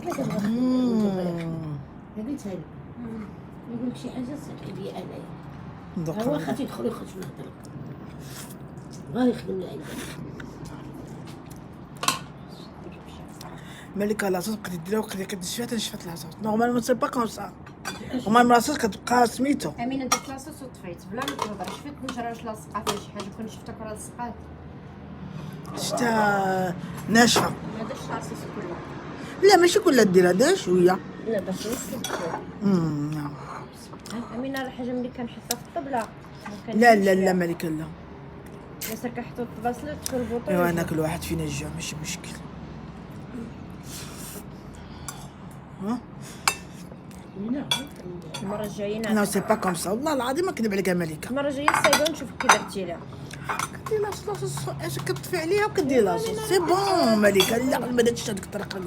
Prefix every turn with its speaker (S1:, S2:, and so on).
S1: قلت لك انا قلتها لك. يقول لك شي حاجه صحي لي انايا. هو خاف يدخل يخرج من الهضره. غير يخدم لي عندنا.
S2: ملكه لاصوص بقيتي ديرها وبقيتي كدير فيها تنشفات لاصوص نورمالمون سي با كوم سا. هما لاصوص كتبقى سميتو.
S3: امين انت لاصوص وطفيت بلا ما تهضرش فيك نجراش لاصقه فيها شي حاجه كون شفتك راه لصقات.
S2: شتا ناشفه.
S3: ما درتش لاصوص كلها.
S2: لا ماشي كلها ديرها دير شويه.
S3: لا باش نسلك. امين راه حاجه ملي كنحطها في الطبله.
S2: لا لا لا ملكه لا.
S3: بس كنحطو الطباسله تدخل البوطه.
S2: ايوا انا كل واحد فينا الجوع ماشي مشكل. ها
S3: المره الجايه
S2: نو سي با كوم سا والله العظيم ما كذب عليك يا ملكه.
S3: المره الجايه الصايبه نشوفك كي درتي لها.
S2: كدير لاصوص اش كتطفي عليها وكدير لاصوص سي بون ملكه. لا ما درتش هذيك الطريقه.